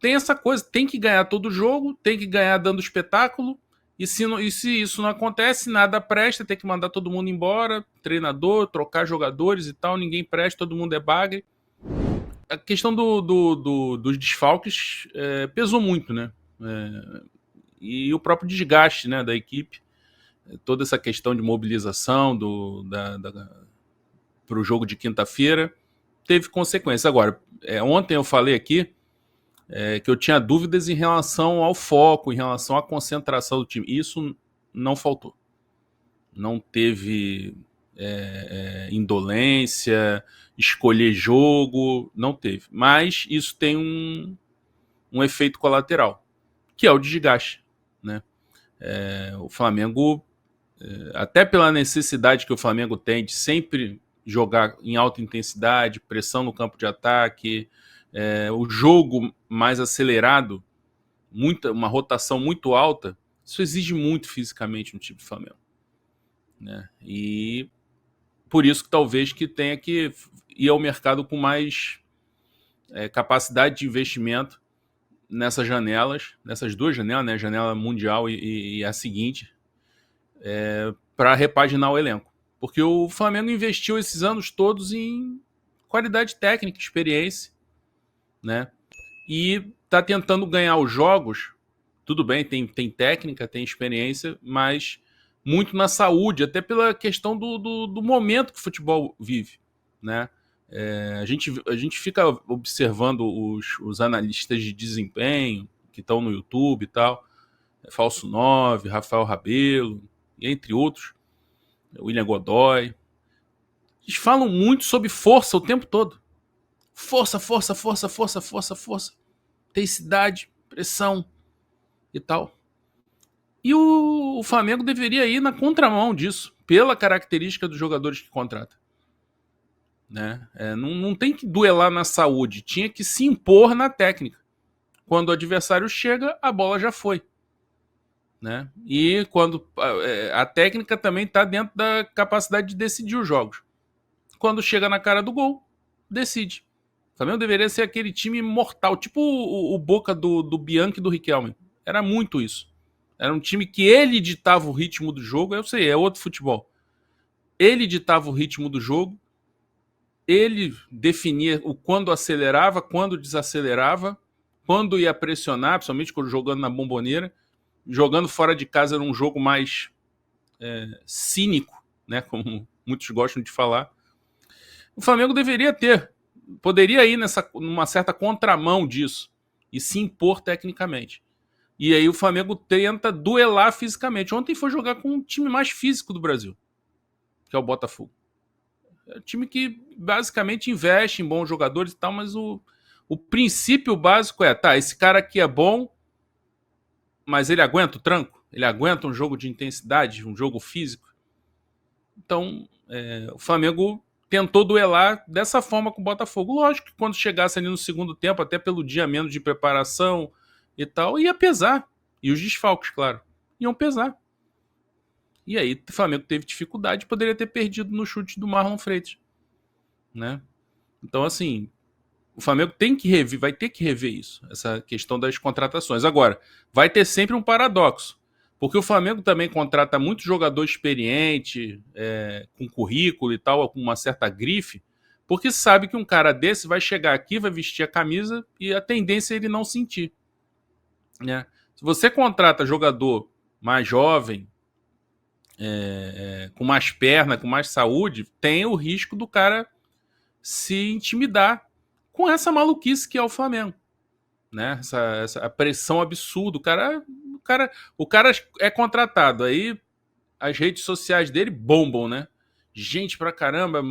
tem essa coisa, tem que ganhar todo jogo, tem que ganhar dando espetáculo, e se isso não acontece, nada presta, tem que mandar todo mundo embora, treinador, trocar jogadores e tal, ninguém presta, todo mundo é bagre. A questão dos desfalques pesou muito, né? E o próprio desgaste, né, da equipe, toda essa questão de mobilização para o jogo de quinta-feira teve consequências. Agora, ontem eu falei aqui que eu tinha dúvidas em relação ao foco, em relação à concentração do time. Isso não faltou. Não teve indolência, escolher jogo, não teve. Mas isso tem um efeito colateral, que é o desgaste, né? O Flamengo, até pela necessidade que o Flamengo tem de sempre jogar em alta intensidade, pressão no campo de ataque, o jogo mais acelerado, uma rotação muito alta, isso exige muito fisicamente no time do Flamengo, né? E por isso que talvez que tenha que ir ao mercado com mais capacidade de investimento nessas janelas, nessas duas janelas, né? A janela mundial e a seguinte, para repaginar o elenco. Porque o Flamengo investiu esses anos todos em qualidade técnica, experiência, né? E está tentando ganhar os jogos. Tudo bem, tem técnica, tem experiência, mas muito na saúde, até pela questão do momento que o futebol vive, né? A gente fica observando os analistas de desempenho que estão no YouTube e tal, Falso 9, Rafael Rabelo, entre outros, William Godoy. Eles falam muito sobre força o tempo todo. Força, força, força, força, força, força. Intensidade, pressão e tal. E o Flamengo deveria ir na contramão disso, pela característica dos jogadores que contrata. Né? Não tem que duelar na saúde, tinha que se impor na técnica. Quando o adversário chega, a bola já foi. Né? E quando a técnica também está dentro da capacidade de decidir os jogos. Quando chega na cara do gol, decide. O Flamengo deveria ser aquele time mortal, tipo o Boca do Bianchi e do Riquelme. Era muito isso. Era um time que ele ditava o ritmo do jogo. Eu sei, é outro futebol. Ele ditava o ritmo do jogo, ele definia o quando acelerava, quando desacelerava, quando ia pressionar, principalmente quando jogando na Bombonera. Jogando fora de casa era um jogo mais cínico, né, como muitos gostam de falar. O Flamengo poderia ir numa certa contramão disso e se impor tecnicamente. E aí o Flamengo tenta duelar fisicamente. Ontem foi jogar com o time mais físico do Brasil, que é o Botafogo. É um time que basicamente investe em bons jogadores e tal, mas o princípio básico esse cara aqui é bom, mas ele aguenta o tranco? Ele aguenta um jogo de intensidade, um jogo físico? Então, o Flamengo tentou duelar dessa forma com o Botafogo. Lógico que quando chegasse ali no segundo tempo, até pelo dia menos de preparação e tal, ia pesar. E os desfalques, claro, iam pesar. E aí o Flamengo teve dificuldade, poderia ter perdido no chute do Marlon Freitas, né? Então, assim, o Flamengo vai ter que rever isso, essa questão das contratações. Agora, vai ter sempre um paradoxo, porque o Flamengo também contrata muito jogador experiente, com currículo e tal, com uma certa grife, porque sabe que um cara desse vai chegar aqui, vai vestir a camisa e a tendência é ele não sentir. Né? Se você contrata jogador mais jovem, com mais perna, com mais saúde, tem o risco do cara se intimidar com essa maluquice que é o Flamengo. Né? Essa pressão absurda. O cara é contratado, aí as redes sociais dele bombam, né? Gente pra caramba,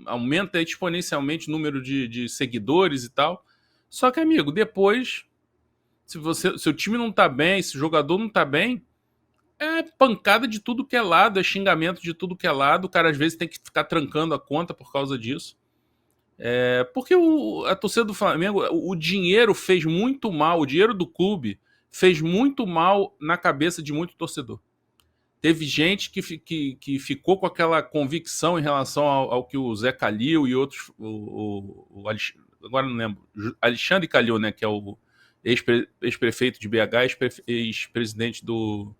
aumenta exponencialmente o número de seguidores e tal. Só que, amigo, depois, se o time não tá bem, se o jogador não tá bem, é pancada de tudo que é lado, é xingamento de tudo que é lado. O cara às vezes tem que ficar trancando a conta por causa disso. Porque a torcida do Flamengo, o dinheiro fez muito mal, o dinheiro do clube fez muito mal na cabeça de muito torcedor. Teve gente que ficou com aquela convicção em relação ao que o Zé Calil e outros, agora não lembro, Alexandre Calil, né, que é ex-prefeito de BH, ex-presidente do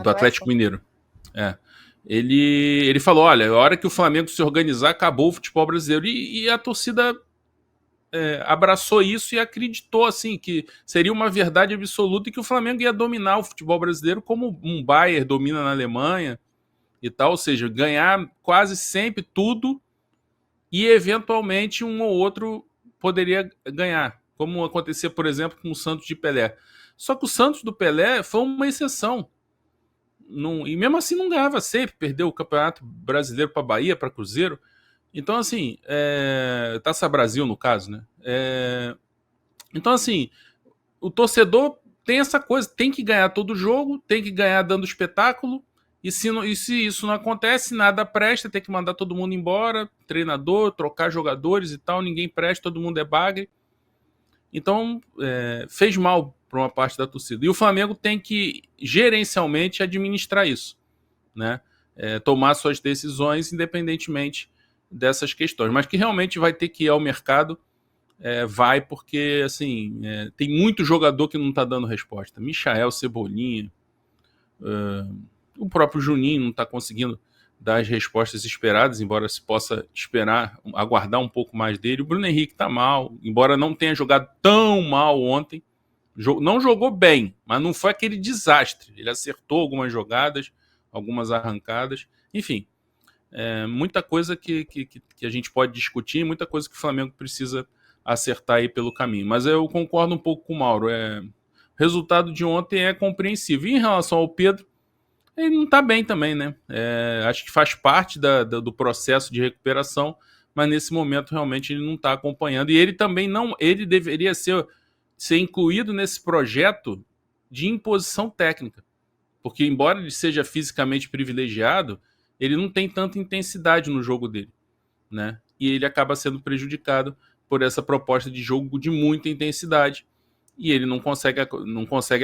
Atlético Mineiro. Ele falou, olha, a hora que o Flamengo se organizar, acabou o futebol brasileiro. E a torcida abraçou isso e acreditou assim que seria uma verdade absoluta e que o Flamengo ia dominar o futebol brasileiro como um Bayern domina na Alemanha e tal, ou seja, ganhar quase sempre tudo e eventualmente um ou outro poderia ganhar, como acontecia, por exemplo, com o Santos de Pelé. Só que o Santos do Pelé foi uma exceção. E mesmo assim não ganhava sempre, perdeu o Campeonato Brasileiro para Bahia, para Cruzeiro. Então, assim, Taça Brasil, no caso, né? Então, assim, o torcedor tem essa coisa, tem que ganhar todo jogo, tem que ganhar dando espetáculo, e se isso não acontece, nada presta, tem que mandar todo mundo embora, treinador, trocar jogadores e tal, ninguém presta, todo mundo é bagre. Então, fez mal para uma parte da torcida. E o Flamengo tem que, gerencialmente, administrar isso, né? Tomar suas decisões independentemente dessas questões. Mas que realmente vai ter que ir ao mercado, vai, porque assim, tem muito jogador que não está dando resposta. Michael, Cebolinha, o próprio Juninho não está conseguindo dar as respostas esperadas, embora se possa esperar, aguardar um pouco mais dele. O Bruno Henrique está mal, embora não tenha jogado tão mal ontem. Não jogou bem, mas não foi aquele desastre. Ele acertou algumas jogadas, algumas arrancadas. Enfim, muita coisa que a gente pode discutir, muita coisa que o Flamengo precisa acertar aí pelo caminho. Mas eu concordo um pouco com o Mauro. O resultado de ontem é compreensível. E em relação ao Pedro, ele não está bem também, né? Acho que faz parte do processo de recuperação, mas nesse momento realmente ele não está acompanhando. E ele também não. Ele deveria ser incluído nesse projeto de imposição técnica. Porque, embora ele seja fisicamente privilegiado, ele não tem tanta intensidade no jogo dele, né? E ele acaba sendo prejudicado por essa proposta de jogo de muita intensidade. E ele não consegue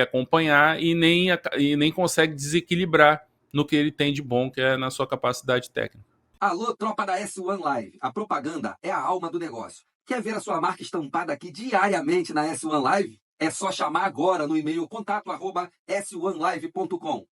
acompanhar e nem consegue desequilibrar no que ele tem de bom, que é na sua capacidade técnica. Alô, tropa da S1 Live. A propaganda é a alma do negócio. Quer ver a sua marca estampada aqui diariamente na S1 Live? É só chamar agora no e-mail contato@s1live.com.